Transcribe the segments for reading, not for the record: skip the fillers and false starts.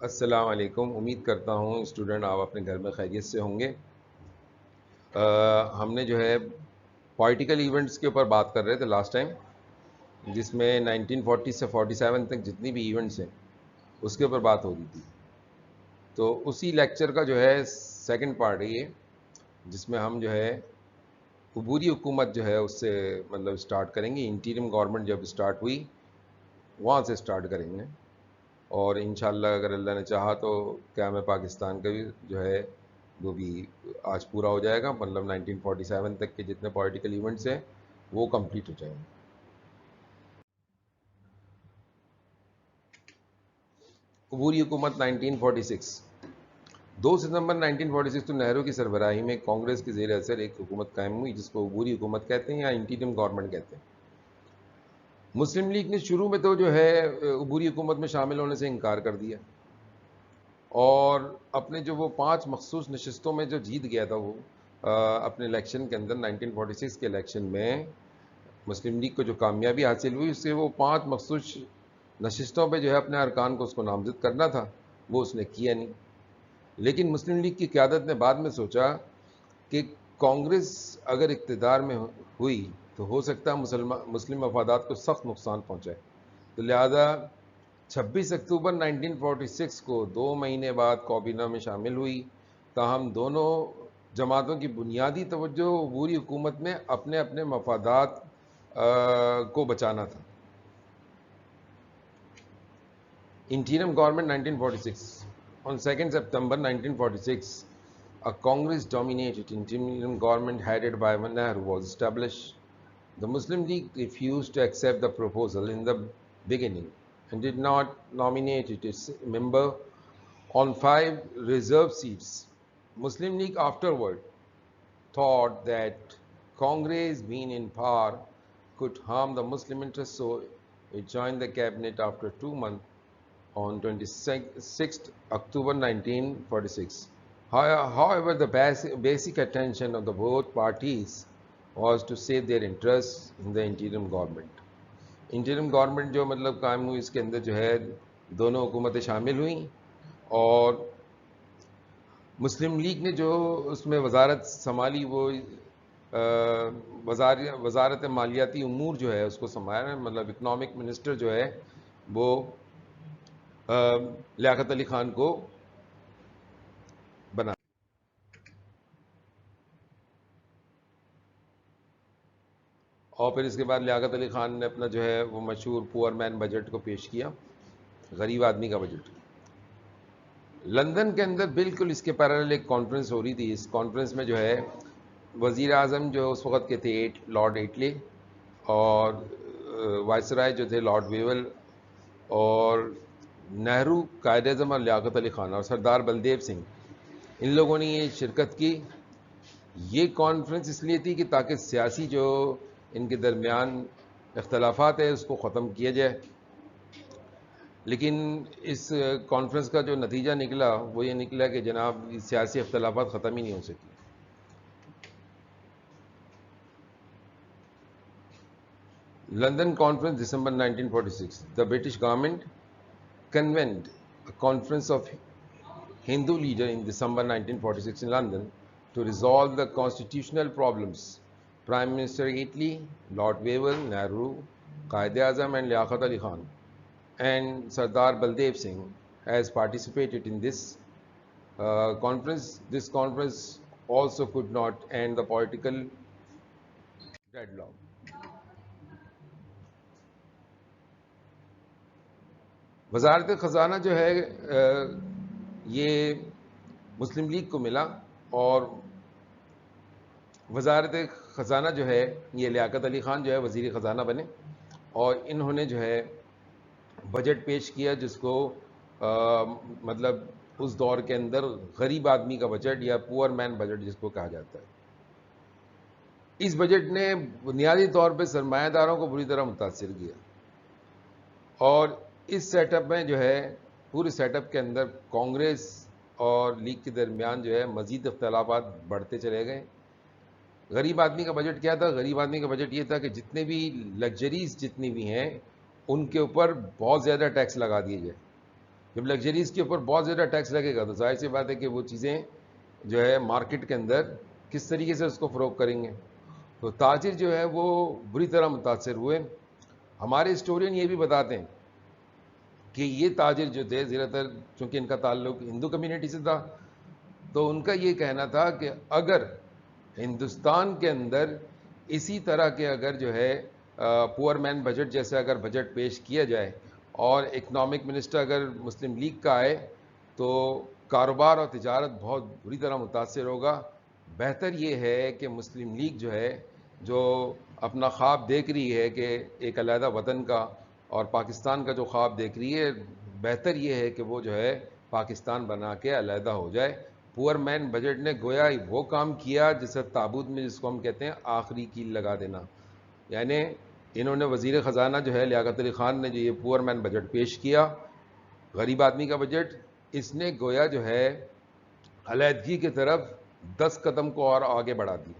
السلام علیکم. امید کرتا ہوں اسٹوڈنٹ آپ اپنے گھر میں خیریت سے ہوں گے. ہم نے جو ہے پولیٹیکل ایونٹس کے اوپر بات کر رہے تھے لاسٹ ٹائم، جس میں 1940 سے 47 تک جتنی بھی ایونٹس ہیں اس کے اوپر بات ہو رہی تھی. تو اسی لیکچر کا جو ہے سیکنڈ پارٹ ہے یہ، جس میں ہم جو ہے عبوری حکومت جو ہے اس سے مطلب اسٹارٹ کریں گے. انٹیریم گورنمنٹ جب اسٹارٹ ہوئی وہاں سے اسٹارٹ کریں گے، اور انشاءاللہ اگر اللہ نے چاہا تو قیام پاکستان کا بھی جو ہے وہ بھی آج پورا ہو جائے گا. مطلب 1947 تک کے جتنے پولیٹیکل ایونٹس ہیں وہ کمپلیٹ ہو جائیں گے. عبوری حکومت 1946. 2 ستمبر 1946 تو نہرو کی سربراہی میں کانگریس کے زیر اثر ایک حکومت قائم ہوئی جس کو عبوری حکومت کہتے ہیں یا انٹیریم گورنمنٹ کہتے ہیں. مسلم لیگ نے شروع میں تو جو ہے عبوری حکومت میں شامل ہونے سے انکار کر دیا، اور اپنے جو وہ 5 مخصوص نشستوں میں جو جیت گیا تھا وہ اپنے الیکشن کے اندر 1946 کے الیکشن میں مسلم لیگ کو جو کامیابی حاصل ہوئی اس سے وہ 5 مخصوص نشستوں پہ جو ہے اپنے ارکان کو اس کو نامزد کرنا تھا، وہ اس نے کیا نہیں. لیکن مسلم لیگ کی قیادت نے بعد میں سوچا کہ کانگریس اگر اقتدار میں ہوئی تو ہو سکتا ہے مسلم مفادات کو سخت نقصان پہنچائے. تو لہذا 26 اکتوبر 1946 کو 2 مہینے بعد کابینہ میں شامل ہوئی. تاہم دونوں جماعتوں کی بنیادی توجہ عبوری حکومت میں اپنے اپنے مفادات کو بچانا تھا. Interim government 1946. On 2nd September 1946, a Congress-dominated interim government headed by Nehru was established. The Muslim League refused to accept the proposal in the beginning and did not nominate its member on 5 reserve seats. Muslim League afterward thought that Congress being in power could harm the Muslim interests, so it joined the cabinet after 2 months on 26th October 1946. However, the basic attention of the both parties was to save their interests in the interim government. Interim government جو مطلب قائم ہوئی اس کے اندر جو ہے دونوں حکومتیں شامل ہوئیں، اور مسلم لیگ نے جو اس میں وزارت سنبھالی وہ وزارت مالیاتی امور جو ہے اس کو سنبھالا. مطلب اکنامک منسٹر جو ہے وہ لیاقت علی خان کو بنا. اور پھر اس کے بعد لیاقت علی خان نے اپنا جو ہے وہ مشہور پور مین بجٹ کو پیش کیا، غریب آدمی کا بجٹ. لندن کے اندر بالکل اس کے پیرالل ایک کانفرنس ہو رہی تھی. اس کانفرنس میں جو ہے وزیر اعظم جو اس وقت کے تھے لارڈ ایٹلے، اور وائسرائے جو تھے لارڈ ویول، اور نہرو، قائد اعظم اور لیاقت علی خان اور سردار بلدیو سنگھ، ان لوگوں نے یہ شرکت کی. یہ کانفرنس اس لیے تھی کہ تاکہ سیاسی جو ان کے درمیان اختلافات ہیں اس کو ختم کیا جائے. لیکن اس کانفرنس کا جو نتیجہ نکلا وہ یہ نکلا کہ جناب سیاسی اختلافات ختم ہی نہیں ہو سکی. London conference December 1946. The British government convened a conference of Hindu leaders in December 1946 in London to resolve the constitutional problems. Prime Minister Attlee, Lord Wavell, Nehru, Quaid-e-Azam and Liaquat Ali Khan and Sardar Baldev Singh has participated in this conference. This conference also could not end the political deadlock. وزارت خزانہ جو ہے یہ مسلم league کو ملا، اور وزارت خزانہ جو ہے یہ لیاقت علی خان جو ہے وزیر خزانہ بنے، اور انہوں نے جو ہے بجٹ پیش کیا جس کو مطلب اس دور کے اندر غریب آدمی کا بجٹ یا پور مین بجٹ جس کو کہا جاتا ہے. اس بجٹ نے بنیادی طور پہ سرمایہ داروں کو بری طرح متاثر کیا، اور اس سیٹ اپ میں جو ہے پورے سیٹ اپ کے اندر کانگریس اور لیگ کے درمیان جو ہے مزید اختلافات بڑھتے چلے گئے. غریب آدمی کا بجٹ کیا تھا؟ غریب آدمی کا بجٹ یہ تھا کہ جتنے بھی لگژریز جتنی بھی ہیں ان کے اوپر بہت زیادہ ٹیکس لگا دیے جائے. جب لگژریز کے اوپر بہت زیادہ ٹیکس لگے گا تو ظاہر سی بات ہے کہ وہ چیزیں جو ہے مارکیٹ کے اندر کس طریقے سے اس کو فروغ کریں گے. تو تاجر جو ہے وہ بری طرح متاثر ہوئے. ہمارے ہسٹورین یہ بھی بتاتے ہیں کہ یہ تاجر جو تھے زیادہ تر چونکہ ان کا تعلق ہندو کمیونٹی سے تھا تو ان کا یہ کہنا تھا کہ اگر ہندوستان کے اندر اسی طرح کے اگر جو ہے پور مین بجٹ جیسے اگر بجٹ پیش کیا جائے اور اکنامک منسٹر اگر مسلم لیگ کا آئے تو کاروبار اور تجارت بہت بری طرح متاثر ہوگا. بہتر یہ ہے کہ مسلم لیگ جو ہے جو اپنا خواب دیکھ رہی ہے کہ ایک علیحدہ وطن کا اور پاکستان کا جو خواب دیکھ رہی ہے بہتر یہ ہے کہ وہ جو ہے پاکستان بنا کے علیحدہ ہو جائے. پور مین بجٹ نے گویا وہ کام کیا جسے تابوت میں جس کو ہم کہتے ہیں آخری کیل لگا دینا. یعنی انہوں نے وزیر خزانہ جو ہے لیاقت علی خان نے جو یہ پور مین بجٹ پیش کیا غریب آدمی کا بجٹ اس نے گویا جو ہے علیحدگی کی طرف 10 قدم کو اور آگے بڑھا دی.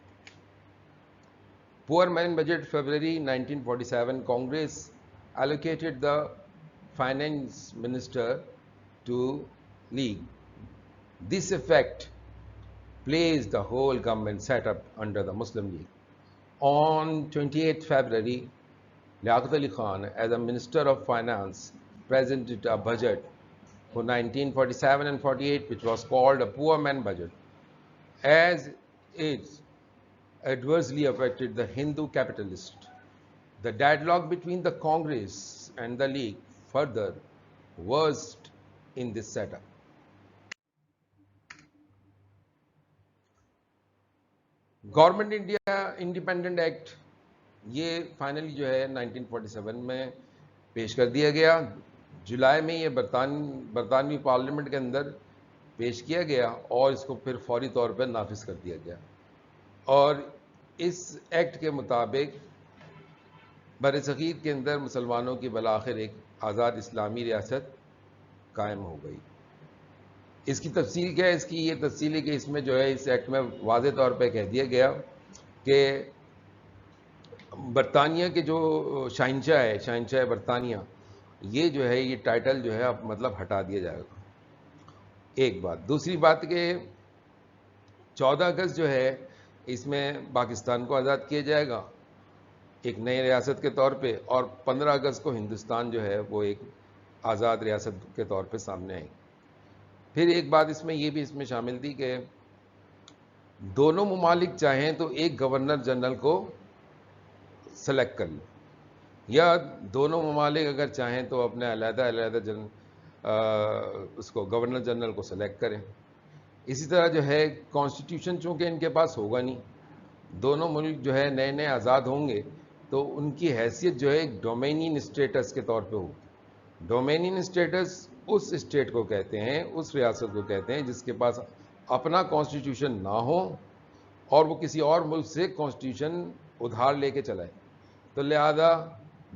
پور مین budget February 1947 Congress allocated the finance minister to League. This effect placed the whole government set up under the Muslim League. On 28 February, Liaquat Ali Khan, as a Minister of Finance, presented a budget for 1947 and 48, which was called a poor man budget, as it adversely affected the Hindu capitalist. The deadlock between the Congress and the League further worsened in this setup. Government India independent act یہ finally جو ہے 1947 میں پیش کر دیا گیا. جولائی میں یہ برطانوی پارلیمنٹ کے اندر پیش کیا گیا اور اس کو پھر فوری طور پر نافذ کر دیا گیا. اور اس ایکٹ کے مطابق بر صغیر کے اندر مسلمانوں کی بالآخر ایک آزاد اسلامی ریاست قائم ہو گئی. اس کی تفصیل کیا ہے؟ اس کی یہ تفصیل ہے کہ اس میں جو ہے اس ایکٹ میں واضح طور پہ کہہ دیا گیا کہ برطانیہ کے جو شاہنشاہ ہے شاہنشاہ برطانیہ یہ جو ہے یہ ٹائٹل جو ہے اب مطلب ہٹا دیا جائے گا. ایک بات. دوسری بات کہ 14 اگست جو ہے اس میں پاکستان کو آزاد کیا جائے گا ایک نئی ریاست کے طور پہ اور 15 اگست کو ہندوستان جو ہے وہ ایک آزاد ریاست کے طور پہ سامنے آئی. پھر ایک بات اس میں یہ بھی اس میں شامل تھی کہ دونوں ممالک چاہیں تو ایک گورنر جنرل کو سلیکٹ کر لیں یا دونوں ممالک اگر چاہیں تو اپنے علیحدہ اس کو گورنر جنرل کو سلیکٹ کریں. اسی طرح جو ہے کانسٹیٹیوشن چونکہ ان کے پاس ہوگا نہیں دونوں ملک جو ہے نئے نئے آزاد ہوں گے تو ان کی حیثیت جو ہے ایک ڈومینین اسٹیٹس کے طور پہ ہوگی. ڈومینین اسٹیٹس اس اسٹیٹ کو کہتے ہیں اس ریاست کو کہتے ہیں جس کے پاس اپنا کانسٹیٹیوشن نہ ہو اور وہ کسی اور ملک سے کانسٹیٹیوشن ادھار لے کے چلائے. تو لہذا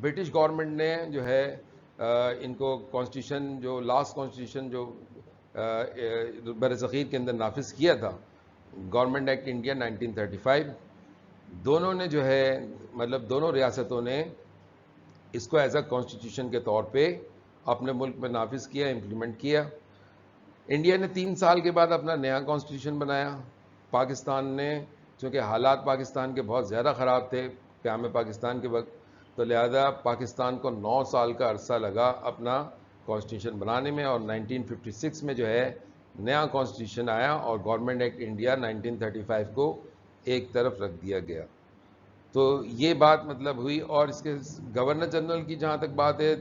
برٹش گورنمنٹ نے جو ہے ان کو کانسٹیٹیوشن جو لاسٹ کانسٹیٹیوشن جو بر صغیر کے اندر نافذ کیا تھا گورنمنٹ ایکٹ انڈیا 1935 دونوں نے جو ہے مطلب دونوں ریاستوں نے اس کو ایز اے کانسٹیٹیوشن کے طور پہ اپنے ملک میں نافذ کیا امپلیمنٹ کیا. انڈیا نے 3 سال کے بعد اپنا نیا کانسٹیٹیوشن بنایا. پاکستان نے چونکہ حالات پاکستان کے بہت زیادہ خراب تھے قیام پاکستان کے وقت تو لہذا پاکستان کو 9 سال کا عرصہ لگا اپنا کانسٹیٹیوشن بنانے میں اور 1956 میں جو ہے نیا کانسٹیٹیوشن آیا اور گورنمنٹ ایکٹ انڈیا 1935 کو ایک طرف رکھ دیا گیا. تو یہ بات مطلب ہوئی. اور اس کے گورنر جنرل کی جہاں تک بات ہے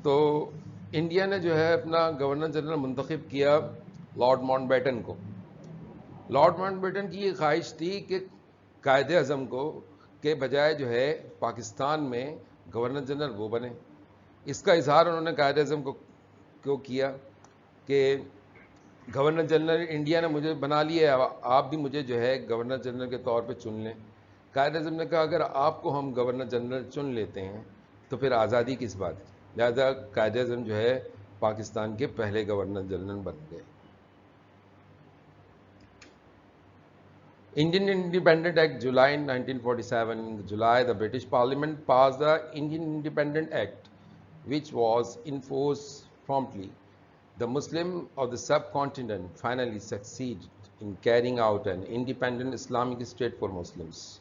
تو انڈیا نے جو ہے اپنا گورنر جنرل منتخب کیا لارڈ ماؤنٹ بیٹن کو. لارڈ ماؤنٹ بیٹن کی یہ خواہش تھی کہ قائد اعظم کو کے بجائے جو ہے پاکستان میں گورنر جنرل وہ بنے. اس کا اظہار انہوں نے قائد اعظم کو کیا کہ گورنر جنرل انڈیا نے مجھے بنا لیا ہے آپ بھی مجھے جو ہے گورنر جنرل کے طور پہ چن لیں. قائد اعظم نے کہا اگر آپ کو ہم گورنر جنرل چن لیتے ہیں تو پھر آزادی کس بات کی. لہذا قائد اعظم جو ہے پاکستان کے پہلے گورنر جنرل بن گئے. Indian Independent Act, July 1947. In July, the British Parliament passed the Indian Independent Act, which was enforced promptly. the Muslim of the subcontinent finally succeeded in carrying out an independent Islamic state for Muslims.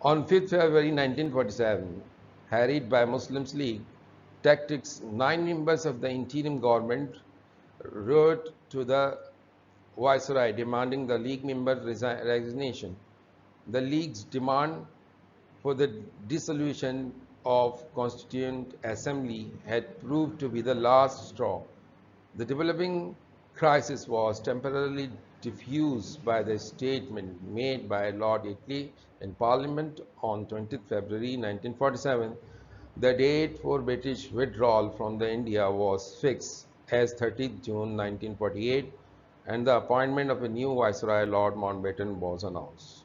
On 5th February 1947, harried by Muslims League tactics, 9 members of the interim government wrote to the Viceroy demanding the League members' resignation. The League's demand for the dissolution of Constituent Assembly had proved to be the last straw. The developing crisis was temporarily diffused by the statement made by Lord Itley in Parliament on 20th February 1947. The date for British withdrawal from the India was fixed as 30th June 1948 and the appointment of a new Viceroy, Lord Mountbatten, was announced.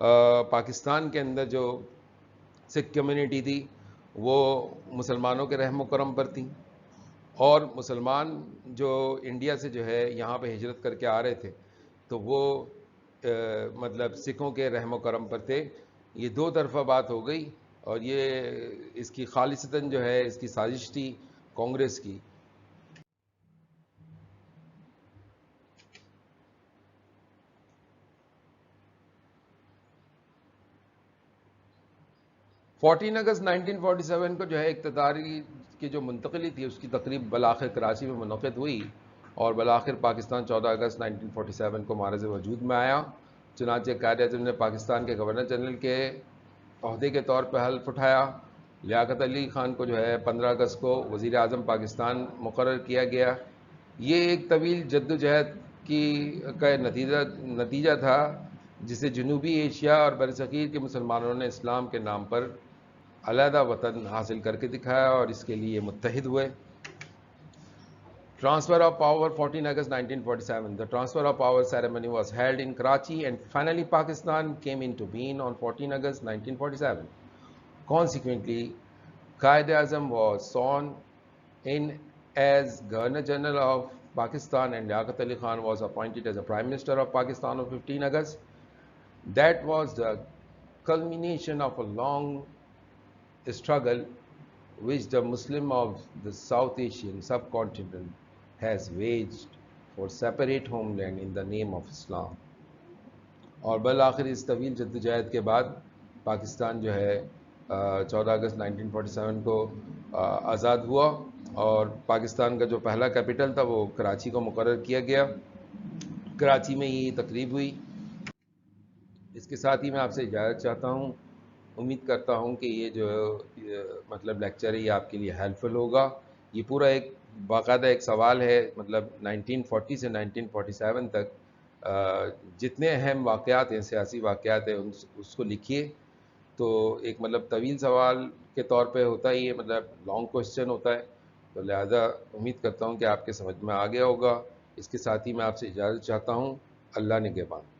Pakistan کے اندر جو سکھ community تھی وہ مسلمانوں کے رحم و کرم پر تھی، اور مسلمان جو انڈیا سے جو ہے یہاں پہ ہجرت کر کے آ رہے تھے تو وہ مطلب سکھوں کے رحم و کرم پر تھے. یہ دو طرفہ بات ہو گئی، اور یہ اس کی خالصتاً جو ہے اس کی سازش تھی کانگریس کی. 14 اگست 1947 کو جو ہے اقتداری کی جو منتقلی تھی اس کی تقریب بالآخر کراچی میں منعقد ہوئی، اور بالآخر پاکستان 14 اگست 1947 کو معرض وجود میں آیا. چنانچہ قائد اعظم نے پاکستان کے گورنر جنرل کے عہدے کے طور پہ حلف اٹھایا. لیاقت علی خان کو جو ہے 15 اگست کو وزیر اعظم پاکستان مقرر کیا گیا. یہ ایک طویل جدوجہد کا نتیجہ تھا جسے جنوبی ایشیا اور برصغیر کے مسلمانوں نے اسلام کے نام پر علیحدہ وطن حاصل کر کے دکھایا اور اس کے لیے متحد ہوئے. Transfer of power 14 August 1947. The transfer of power ceremony was held in Karachi, and finally Pakistan came into being on 14 August 1947. Consequently, Quaid-e-Azam was sworn in as Governor General of Pakistan, and Liaquat Ali Khan was appointed as the Prime Minister of Pakistan on 15 August. That was the culmination of a long struggle which the Muslim of the South Asian subcontinent has waged for separate homeland in the name of Islam. اور بالآخر اس طویل جدوجہد کے بعد پاکستان جو ہے 14 اگست 1947 کو آزاد ہوا، اور پاکستان کا جو پہلا کیپٹل تھا وہ کراچی کو مقرر کیا گیا. کراچی میں یہ تقریب ہوئی. اس کے ساتھ ہی میں آپ سے اجازت چاہتا ہوں. امید کرتا ہوں کہ یہ جو مطلب لیکچر ہے یہ آپ کے لیے ہیلپ فل ہوگا. یہ پورا ایک باقاعدہ ایک سوال ہے، مطلب 1940 سے 1947 تک جتنے اہم واقعات ہیں، سیاسی واقعات ہیں، اس کو لکھیے. تو ایک مطلب طویل سوال کے طور پہ ہوتا ہی ہے، مطلب لانگ کوسچن ہوتا ہے، تو لہذا امید کرتا ہوں کہ آپ کے سمجھ میں آ گیا ہوگا. اس کے ساتھ ہی میں آپ سے اجازت چاہتا ہوں. اللہ نگہبان.